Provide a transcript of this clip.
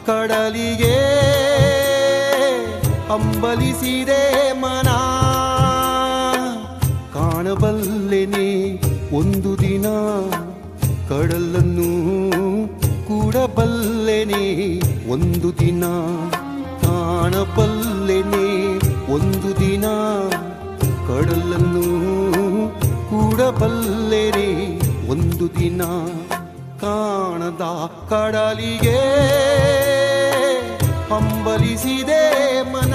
ಕಡಲಿಗೆ ಹಂಬಲಿಸಿದೆ ಮನ. ಕಾಣಬಲ್ಲೆನೆ ಒಂದು ದಿನ ಕಡಲನ್ನು ಕೂಡಬಲ್ಲೆನೆ ಒಂದು ದಿನ. ಕಾಣಬಲ್ಲೆನೆ ಒಂದು ದಿನ ಕಡಲನ್ನು ಕೂಡಬಲ್ಲೆನೆ ಒಂದು ದಿನ. ಕಾಣದ ಕಡಲಿಗೆ ಹಂಬಲಿಸಿದೆ ಮನ.